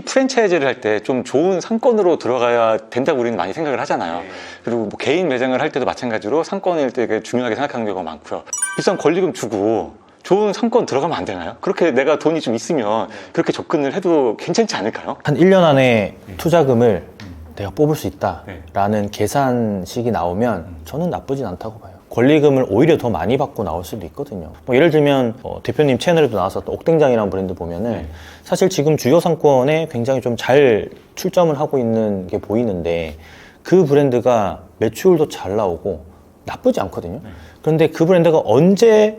특히 프랜차이즈를 할 때 좀 좋은 상권으로 들어가야 된다고 우리는 많이 생각을 하잖아요. 네. 그리고 뭐 개인 매장을 할 때도 마찬가지로 상권을 되게 중요하게 생각하는 경우가 많고요. 비싼 권리금 주고 좋은 상권 들어가면 안 되나요? 그렇게 내가 돈이 좀 있으면 그렇게 접근을 해도 괜찮지 않을까요? 한 1년 안에 투자금을 내가 뽑을 수 있다라는 네. 계산식이 나오면 저는 나쁘진 않다고 봐요. 권리금을 오히려 더 많이 받고 나올 수도 있거든요. 뭐 예를 들면 대표님 채널에도 나왔었던 옥땡장이라는 브랜드 보면은 네. 사실 지금 주요 상권에 굉장히 좀 잘 출점을 하고 있는 게 보이는데 그 브랜드가 매출도 잘 나오고 나쁘지 않거든요. 그런데 그 브랜드가 언제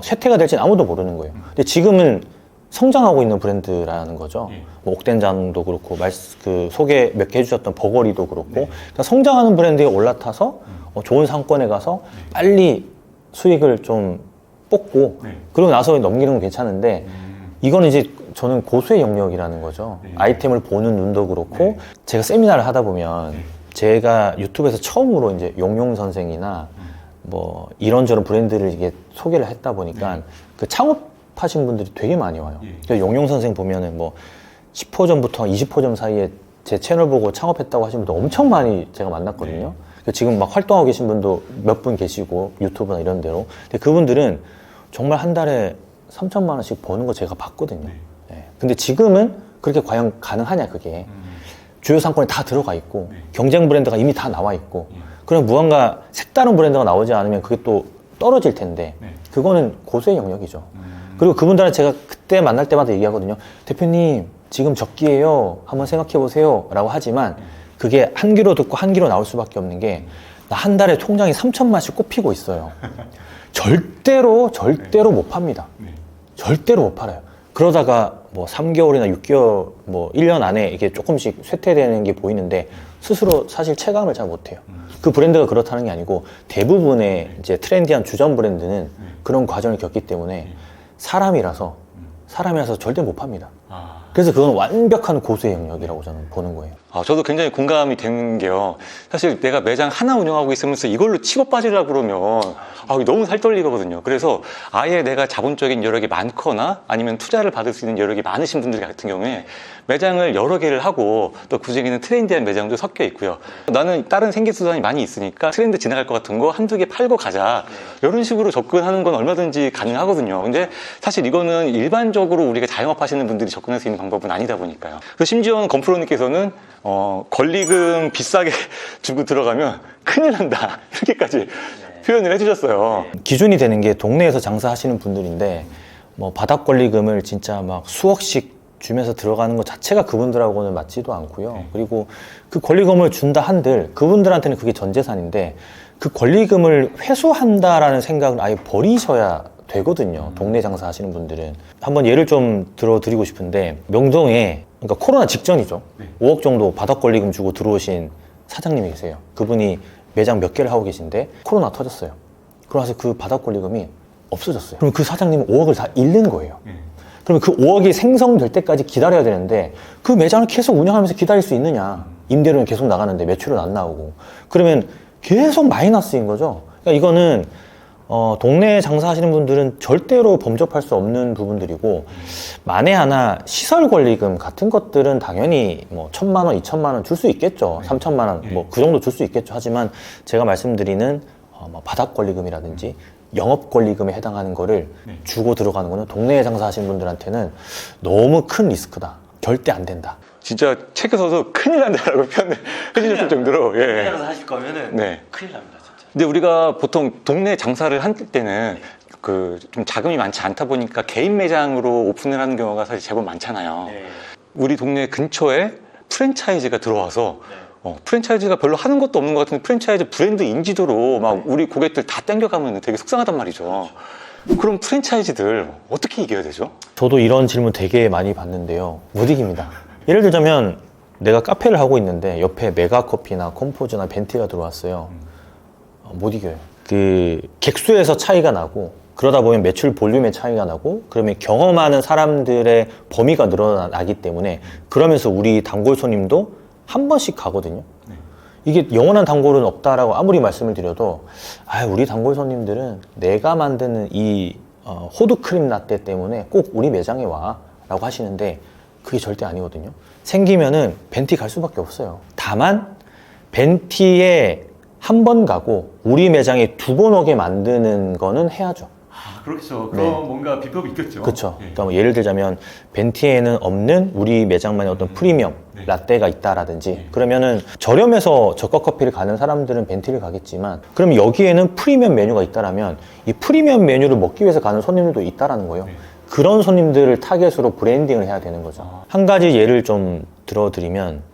쇠퇴가 될지는 아무도 모르는 거예요. 근데 지금은 성장하고 있는 브랜드라는 거죠. 뭐 옥된장도 그렇고, 그 소개 몇 개 해주셨던 버거리도 그렇고, 그러니까 성장하는 브랜드에 올라타서 좋은 상권에 가서 빨리 수익을 좀 뽑고, 그러고 나서 넘기는 건 괜찮은데, 이거는 이제 저는 고수의 영역이라는 거죠. 아이템을 보는 눈도 그렇고, 제가 세미나를 하다 보면, 제가 유튜브에서 처음으로 이제 용용 선생이나 뭐 이런저런 브랜드를 이게 소개를 했다 보니까 그 창업하신 분들이 되게 많이 와요. 그러니까 용용 선생 보면은 뭐 10호점부터 20호점 사이에 제 채널 보고 창업했다고 하신 분도 엄청 많이 제가 만났거든요. 그러니까 지금 막 활동하고 계신 분도 몇 분 계시고 유튜브나 이런 데로. 근데 그분들은 정말 한 달에 3천만 원씩 버는 거 제가 봤거든요. 네. 근데 지금은 그렇게 과연 가능하냐 그게. 주요 상권에 다 들어가 있고 경쟁 브랜드가 이미 다 나와 있고 그럼 무언가 색다른 브랜드가 나오지 않으면 그게 또 떨어질 텐데 그거는 고수의 영역이죠. 그리고 그분들한테 제가 그때 만날 때마다 얘기하거든요. 대표님 지금 적기예요. 한번 생각해 보세요 라고 하지만 그게 한 귀로 듣고 한 귀로 나올 수밖에 없는 게 나 한 달에 통장이 3천만씩 꼽히고 있어요. 절대로 못 팝니다. 절대로 못 팔아요. 그러다가 뭐 3개월이나 6개월, 뭐 1년 안에 이게 조금씩 쇠퇴되는 게 보이는데 스스로 사실 체감을 잘 못해요. 그 브랜드가 그렇다는 게 아니고 대부분의 이제 트렌디한 주전 브랜드는 그런 과정을 겪기 때문에 사람이라서 절대 못 팝니다. 그래서 그건 완벽한 고수의 영역이라고 저는 보는 거예요. 저도 굉장히 공감이 되는 게요. 사실 내가 매장 하나 운영하고 있으면서 이걸로 치고 빠지려고 그러면 너무 살 떨리거든요. 그래서 아예 내가 자본적인 여력이 많거나 아니면 투자를 받을 수 있는 여력이 많으신 분들 같은 경우에 매장을 여러 개를 하고 또 그중에는 트렌디한 매장도 섞여 있고요. 나는 다른 생계수단이 많이 있으니까 트렌드 지나갈 것 같은 거 한두 개 팔고 가자. 이런 식으로 접근하는 건 얼마든지 가능하거든요. 근데 사실 이거는 일반적으로 우리가 자영업 하시는 분들이 접근할 수 있는 방법은 아니다 보니까요. 그래서 심지어는 건프로님께서는 권리금 비싸게 주고 들어가면 큰일 난다. 이렇게까지 표현을 해주셨어요. 기준이 되는 게 동네에서 장사하시는 분들인데 뭐 바닥 권리금을 진짜 막 수억씩 주면서 들어가는 것 자체가 그분들하고는 맞지도 않고요. 그리고 그 권리금을 준다 한들 그분들한테는 그게 전 재산인데 그 권리금을 회수한다라는 생각을 아예 버리셔야 되거든요. 동네 장사 하시는 분들은. 한번 예를 좀 들어드리고 싶은데 명동에 그러니까 코로나 직전이죠. 5억 정도 바닥 권리금 주고 들어오신 사장님이 계세요. 그분이 매장 몇 개를 하고 계신데 코로나 터졌어요. 그래서 그 바닥 권리금이 없어졌어요. 그럼 그 사장님은 5억을 다 잃는 거예요. 그러면 그 5억이 생성될 때까지 기다려야 되는데 그 매장을 계속 운영하면서 기다릴 수 있느냐. 임대료는 계속 나가는데 매출은 안 나오고. 그러면 계속 마이너스인 거죠. 그러니까 이거는 동네에 장사하시는 분들은 절대로 범접할 수 없는 부분들이고 만에 하나 시설 권리금 같은 것들은 당연히 뭐 1,000만 원, 2,000만 원 줄 수 있겠죠. 3,000만 원 뭐 그 정도 줄 수 있겠죠. 하지만 제가 말씀드리는 뭐 바닥 권리금이라든지 영업 권리금에 해당하는 거를 주고 들어가는 거는 동네에 장사하시는 분들한테는 너무 큰 리스크다. 절대 안 된다. 진짜 책에서도 큰일 난다라고 표현을 해주셨을 정도로. 그냥 하실 거면은 큰일 납니다. 근데 우리가 보통 동네 장사를 할 때는 좀 자금이 많지 않다 보니까 개인 매장으로 오픈을 하는 경우가 사실 제법 많잖아요. 우리 동네 근처에 프랜차이즈가 들어와서 프랜차이즈가 별로 하는 것도 없는 것 같은데 프랜차이즈 브랜드 인지도로 막 우리 고객들 다 땡겨가면 되게 속상하단 말이죠. 그럼 프랜차이즈들 어떻게 이겨야 되죠? 저도 이런 질문 되게 많이 받는데요. 못 이깁니다. 예를 들자면 내가 카페를 하고 있는데 옆에 메가커피나 컴포즈나 벤티가 들어왔어요. 못 이겨요. 그 객수에서 차이가 나고 그러다 보면 매출 볼륨의 차이가 나고 그러면 경험하는 사람들의 범위가 늘어나기 때문에 그러면서 우리 단골 손님도 한 번씩 가거든요. 이게 영원한 단골은 없다라고 아무리 말씀을 드려도 우리 단골 손님들은 내가 만드는 이 호두 크림 라떼 때문에 꼭 우리 매장에 와 라고 하시는데 그게 절대 아니거든요. 생기면은 벤티 갈 수밖에 없어요. 다만 벤티에 한 번 가고 우리 매장에 두 번 오게 만드는 거는 해야죠. 아, 그렇겠죠. 네. 그럼 뭔가 비법이 있겠죠. 그렇죠. 예. 그러니까 뭐 예를 들자면 벤티에는 없는 우리 매장만의 어떤 프리미엄 네. 라떼가 있다라든지 네. 그러면은 저렴해서 저가 커피를 가는 사람들은 벤티를 가겠지만 그럼 여기에는 프리미엄 메뉴가 있다라면 이 프리미엄 메뉴를 먹기 위해서 가는 손님들도 있다라는 거예요. 네. 그런 손님들을 타겟으로 브랜딩을 해야 되는 거죠. 아. 한 가지 예를 좀 들어드리면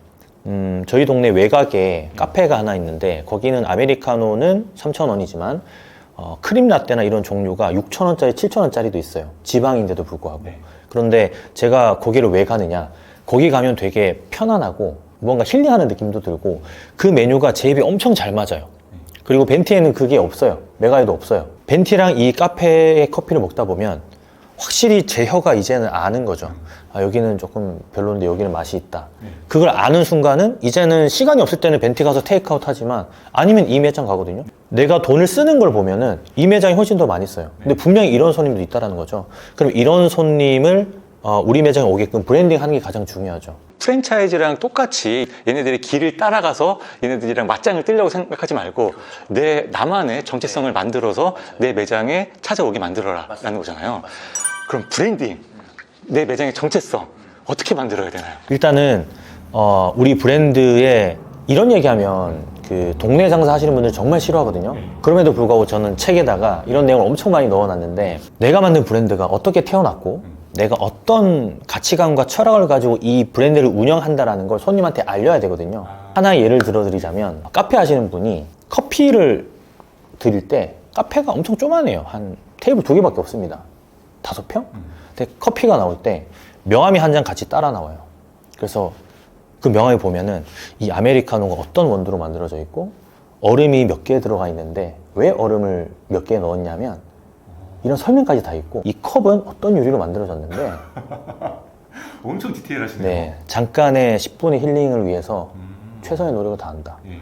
저희 동네 외곽에 카페가 하나 있는데 거기는 아메리카노는 3,000원이지만 크림 라떼나 이런 종류가 6,000원짜리, 7,000원짜리도 있어요. 지방인데도 불구하고. 네. 그런데 제가 거기를 왜 가느냐? 거기 가면 되게 편안하고 뭔가 힐링하는 느낌도 들고 그 메뉴가 제 입에 엄청 잘 맞아요. 그리고 벤티에는 그게 없어요. 메가에도 없어요. 벤티랑 이 카페의 커피를 먹다 보면 확실히 제 혀가 이제는 아는 거죠. 아, 여기는 조금 별론데 여기는 맛이 있다. 그걸 아는 순간은 이제는 시간이 없을 때는 벤티 가서 테이크아웃 하지만 아니면 이 매장 가거든요. 내가 돈을 쓰는 걸 보면은 이 매장이 훨씬 더 많이 써요. 근데 분명히 이런 손님도 있다라는 거죠. 그럼 이런 손님을 우리 매장에 오게끔 브랜딩 하는 게 가장 중요하죠. 프랜차이즈랑 똑같이 얘네들의 길을 따라가서 얘네들이랑 맞짱을 뜨려고 생각하지 말고 나만의 정체성을 만들어서 내 매장에 찾아오게 만들어라라는 거잖아요. 그럼 브랜딩, 내 매장의 정체성 어떻게 만들어야 되나요? 일단은 우리 브랜드에 이런 얘기하면 그 동네 장사 하시는 분들 정말 싫어하거든요. 그럼에도 불구하고 저는 책에다가 이런 내용을 엄청 많이 넣어놨는데 내가 만든 브랜드가 어떻게 태어났고 내가 어떤 가치관과 철학을 가지고 이 브랜드를 운영한다라는 걸 손님한테 알려야 되거든요. 하나의 예를 들어드리자면 카페 하시는 분이 커피를 드릴 때 카페가 엄청 조그마해요. 한 테이블 2개밖에 없습니다. 5평? 근데 커피가 나올 때 명함이 한 장 같이 따라 나와요. 그래서 그 명함에 보면은 이 아메리카노가 어떤 원두로 만들어져 있고 얼음이 몇 개 들어가 있는데 왜 얼음을 몇 개 넣었냐면 이런 설명까지 다 있고 이 컵은 어떤 유리로 만들어졌는데 엄청 디테일하시네요. 네, 잠깐의 10분의 힐링을 위해서 최선의 노력을 다한다. 예.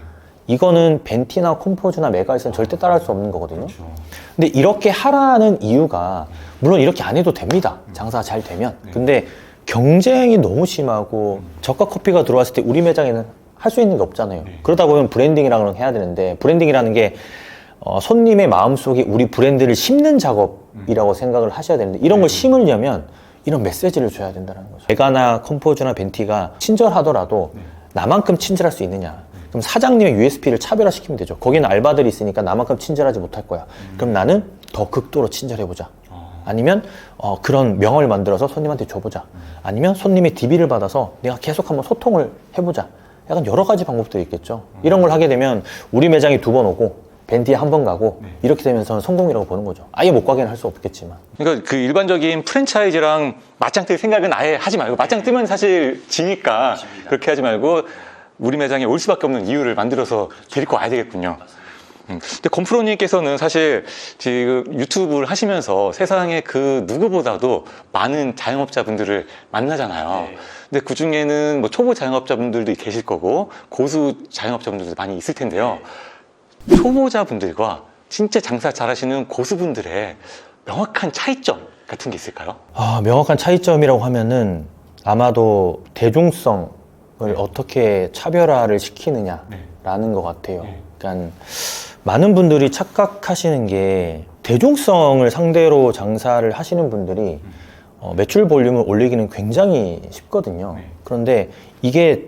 이거는 벤티나 콤포즈나 메가에서는 절대 따라할 수 없는 거거든요. 그렇죠. 근데 이렇게 하라는 이유가 물론 이렇게 안 해도 됩니다. 장사가 잘 되면. 근데 경쟁이 너무 심하고 저가 커피가 들어왔을 때 우리 매장에는 할 수 있는 게 없잖아요. 그러다 보면 브랜딩이라는 걸 해야 되는데 브랜딩이라는 게 손님의 마음속에 우리 브랜드를 심는 작업이라고 생각을 하셔야 되는데 이런 걸 심으려면 이런 메시지를 줘야 된다는 거죠. 메가나 컴포즈나 벤티가 친절하더라도 나만큼 친절할 수 있느냐. 그럼 사장님의 USP를 차별화시키면 되죠. 거기는 알바들이 있으니까 나만큼 친절하지 못할 거야. 그럼 나는 더 극도로 친절해보자. 아니면 그런 명함을 만들어서 손님한테 줘보자. 아니면 손님의 DB를 받아서 내가 계속 한번 소통을 해보자. 약간 여러 가지 방법들이 있겠죠. 이런 걸 하게 되면 우리 매장에 2번 오고 벤티에 한 번 가고 이렇게 되면서는 성공이라고 보는 거죠. 아예 못 가게는 할 수 없겠지만. 그러니까 그 일반적인 프랜차이즈랑 맞짱 뜰 생각은 아예 하지 말고 맞짱 뜨면 사실 지니까 그렇게 하지 말고 우리 매장에 올 수밖에 없는 이유를 만들어서 데리고 와야 되겠군요. 근데 건프로님께서는 사실 지금 유튜브를 하시면서 세상에 그 누구보다도 많은 자영업자분들을 만나잖아요. 근데 그 중에는 뭐 초보 자영업자분들도 계실 거고 고수 자영업자분들도 많이 있을 텐데요. 초보자분들과 진짜 장사 잘하시는 고수분들의 명확한 차이점 같은 게 있을까요? 명확한 차이점이라고 하면은 아마도 대중성을 어떻게 차별화를 시키느냐라는 것 같아요. 그러니까 많은 분들이 착각하시는 게 대중성을 상대로 장사를 하시는 분들이 매출 볼륨을 올리기는 굉장히 쉽거든요. 그런데 이게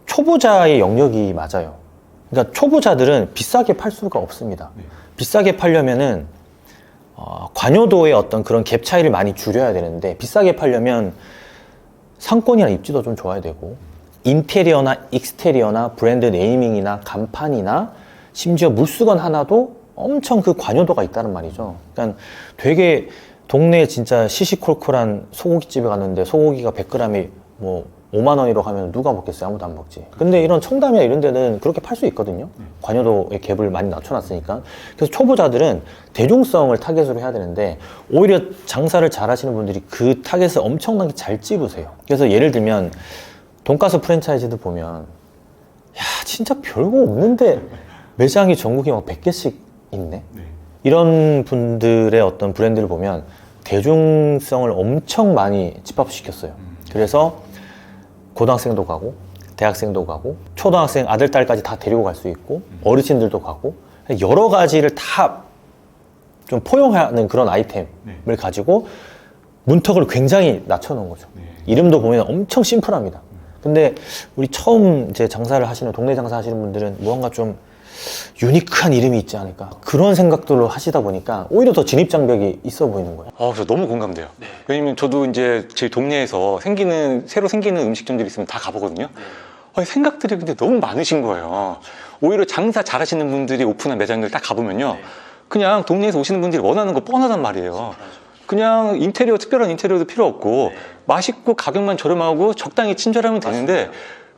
초보자의 영역이 맞아요. 그러니까 초보자들은 비싸게 팔 수가 없습니다. 비싸게 팔려면은 관여도의 어떤 그런 갭 차이를 많이 줄여야 되는데 비싸게 팔려면 상권이나 입지도 좀 좋아야 되고 인테리어나 익스테리어나 브랜드 네이밍이나 간판이나 심지어 물수건 하나도 엄청 그 관여도가 있다는 말이죠. 그러니까 되게 동네에 진짜 시시콜콜한 소고기집에 갔는데 소고기가 100g에 뭐 5만 원이라고 하면 누가 먹겠어요? 아무도 안 먹지. 근데 이런 청담이나 이런 데는 그렇게 팔 수 있거든요. 관여도의 갭을 많이 낮춰놨으니까. 그래서 초보자들은 대중성을 타겟으로 해야 되는데 오히려 장사를 잘 하시는 분들이 그 타겟을 엄청나게 잘 찝으세요. 그래서 예를 들면 돈가스 프랜차이즈들 보면 야 진짜 별거 없는데 매장이 전국에 막 100개씩 있네. 이런 분들의 어떤 브랜드를 보면 대중성을 엄청 많이 집합시켰어요. 그래서 고등학생도 가고 대학생도 가고 초등학생 아들 딸까지 다 데리고 갈 수 있고 어르신들도 가고 여러 가지를 다 좀 포용하는 그런 아이템을 가지고 문턱을 굉장히 낮춰놓은 거죠. 이름도 보면 엄청 심플합니다. 근데 우리 처음 이제 장사를 하시는 동네 장사 하시는 분들은 무언가 좀 유니크한 이름이 있지 않을까 그런 생각들로 하시다 보니까 오히려 더 진입장벽이 있어 보이는 거예요. 저 너무 공감돼요. 왜냐면 저도 이제 제 동네에서 새로 생기는 음식점들이 있으면 다 가보거든요. 아니, 생각들이 근데 너무 많으신 거예요. 오히려 장사 잘하시는 분들이 오픈한 매장들 딱 가보면요. 그냥 동네에서 오시는 분들이 원하는 거 뻔하단 말이에요. 그냥 특별한 인테리어도 필요 없고 맛있고 가격만 저렴하고 적당히 친절하면 되는데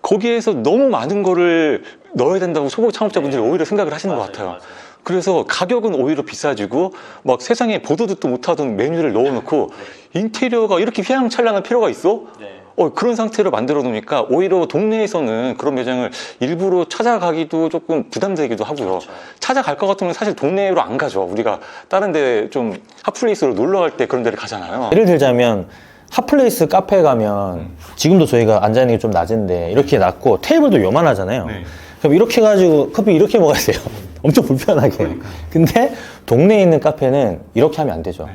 거기에서 너무 많은 거를 넣어야 된다고 소규모 창업자분들이 오히려 생각을 하시는 것 같아요. 그래서 가격은 오히려 비싸지고 막 세상에 보도 듣도 못하던 메뉴를 넣어놓고 인테리어가 이렇게 휘황찬란할 필요가 있어? 그런 상태로 만들어 놓으니까 오히려 동네에서는 그런 매장을 일부러 찾아가기도 조금 부담되기도 하고요. 찾아갈 것 같으면 사실 동네로 안 가죠. 우리가 다른 데 좀 핫플레이스로 놀러 갈 때 그런 데를 가잖아요. 예를 들자면 핫플레이스 카페에 가면 지금도 저희가 앉아있는 게 좀 낮은데 이렇게 낮고 테이블도 요만하잖아요. 그럼 이렇게 해가지고 커피 이렇게 먹어야 돼요. 엄청 불편하게. 근데 동네에 있는 카페는 이렇게 하면 안 되죠.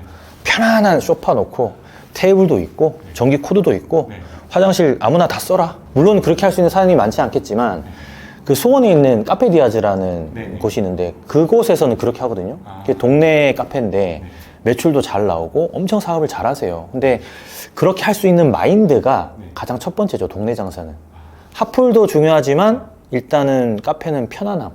편안한 소파 놓고 테이블도 있고 전기 코드도 있고 화장실 아무나 다 써라. 물론 그렇게 할 수 있는 사람이 많지 않겠지만 그 수원에 있는 카페디아즈라는 곳이 있는데 그곳에서는 그렇게 하거든요. 그게 동네 카페인데 매출도 잘 나오고 엄청 사업을 잘 하세요. 근데 그렇게 할 수 있는 마인드가 가장 첫 번째죠. 동네 장사는. 핫플도 중요하지만 일단은 카페는 편안함.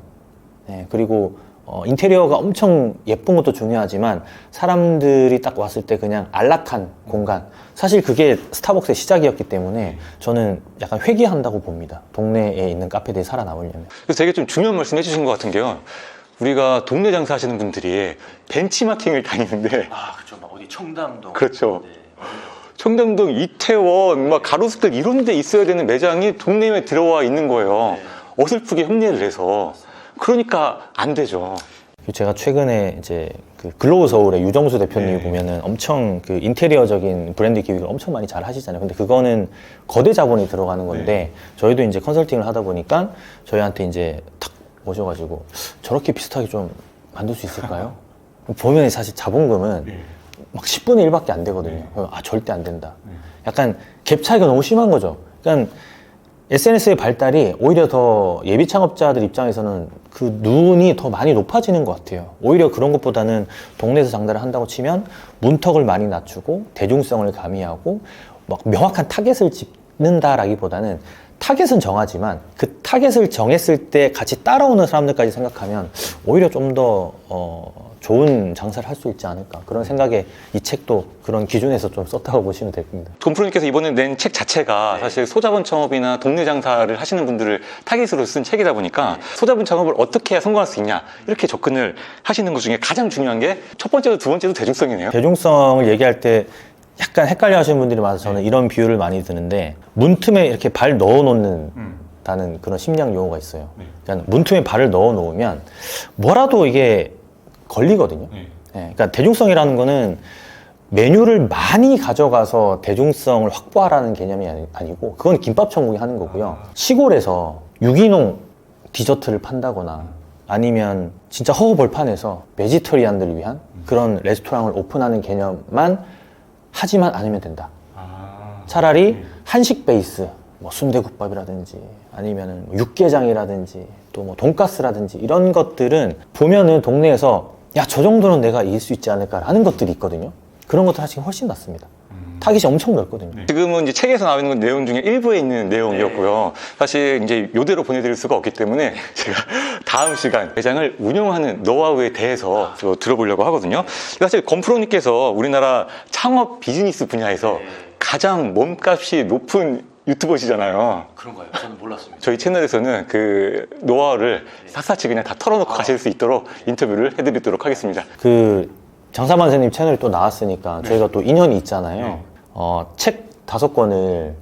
그리고 인테리어가 엄청 예쁜 것도 중요하지만 사람들이 딱 왔을 때 그냥 안락한 공간. 사실 그게 스타벅스의 시작이었기 때문에 저는 약간 회귀한다고 봅니다. 동네에 있는 카페들이 살아남으려면. 그래서 되게 좀 중요한 말씀 해주신 것 같은 게요. 우리가 동네 장사 하시는 분들이 벤치마킹을 다니는데 그렇죠. 막 어디 청담동. 그렇죠. 청담동, 이태원, 막 가로수길 이런 데 있어야 되는 매장이 동네에 들어와 있는 거예요. 어설프게 흉내를 내서. 그러니까 안 되죠. 제가 최근에 이제 그 글로우 서울의 유정수 대표님이 보면은 엄청 그 인테리어적인 브랜드 기획을 엄청 많이 잘 하시잖아요. 근데 그거는 거대 자본이 들어가는 건데 저희도 이제 컨설팅을 하다 보니까 저희한테 이제 탁 오셔가지고 저렇게 비슷하게 좀 만들 수 있을까요? 보면 사실 자본금은 막 10분의 1밖에 안 되거든요. 절대 안 된다. 약간 갭 차이가 너무 심한 거죠. 그러니까 SNS의 발달이 오히려 더 예비 창업자들 입장에서는 그 눈이 더 많이 높아지는 것 같아요. 오히려 그런 것보다는 동네에서 장사를 한다고 치면 문턱을 많이 낮추고 대중성을 가미하고 막 명확한 타겟을 짓는다라기보다는 타겟은 정하지만 그 타겟을 정했을 때 같이 따라오는 사람들까지 생각하면 오히려 좀 더 좋은 장사를 할 수 있지 않을까 그런 생각에 이 책도 그런 기준에서 좀 썼다고 보시면 될 겁니다. 돈프로님께서 이번에 낸 책 자체가 사실 소자본 창업이나 동네 장사를 하시는 분들을 타깃으로 쓴 책이다 보니까 소자본 창업을 어떻게 해야 성공할 수 있냐 이렇게 접근을 하시는 것 중에 가장 중요한 게 첫 번째도 두 번째도 대중성이네요. 대중성을 얘기할 때 약간 헷갈려 하시는 분들이 많아서 저는 이런 비유를 많이 드는데 문틈에 이렇게 발 넣어 놓는다는 그런 심리학 용어가 있어요. 그러니까 문틈에 발을 넣어 놓으면 뭐라도 이게 걸리거든요. 그러니까 대중성이라는 거는 메뉴를 많이 가져가서 대중성을 확보하라는 개념이 아니고 그건 김밥 천국이 하는 거고요. 시골에서 유기농 디저트를 판다거나 아니면 진짜 허허벌판에서 베지터리안들을 위한 그런 레스토랑을 오픈하는 개념만 하지만 않으면 된다. 차라리 한식 베이스, 뭐 순대국밥이라든지 아니면은 육개장이라든지 또 뭐 돈가스라든지 이런 것들은 보면은 동네에서 야, 저 정도는 내가 이길 수 있지 않을까라는 것들이 있거든요. 그런 것들 하시면 훨씬 낫습니다. 타깃이 엄청 넓거든요. 지금은 이제 책에서 나오는 건 내용 중에 일부에 있는 내용이었고요. 사실 이제 이대로 보내드릴 수가 없기 때문에 제가 다음 시간 매장을 운영하는 노하우에 대해서 들어보려고 하거든요. 사실 건프로님께서 우리나라 창업 비즈니스 분야에서 가장 몸값이 높은 유튜버시잖아요. 그런가요? 저는 몰랐습니다. 저희 채널에서는 그 노하우를 샅샅이 그냥 다 털어놓고 가실 수 있도록 인터뷰를 해드리도록 하겠습니다. 그 장사만 선생님 채널이 또 나왔으니까 저희가 또 인연이 있잖아요. 책 5권을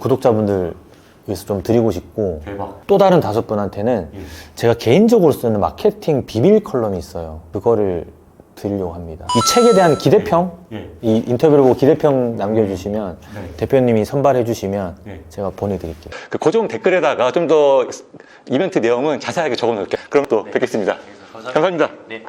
구독자분들 위해서 좀 드리고 싶고 대박. 또 다른 5분한테는 제가 개인적으로 쓰는 마케팅 비밀 컬럼이 있어요. 그거를 드리려고 합니다. 이 책에 대한 기대평, 예. 이 인터뷰를 보고 기대평 남겨주시면 네. 대표님이 선발해주시면 네. 제가 보내드릴게요. 그 고정 댓글에다가 좀 더 이벤트 내용은 자세하게 적어 놓을게요. 그럼 또 뵙겠습니다. 감사합니다. 감사합니다. 네.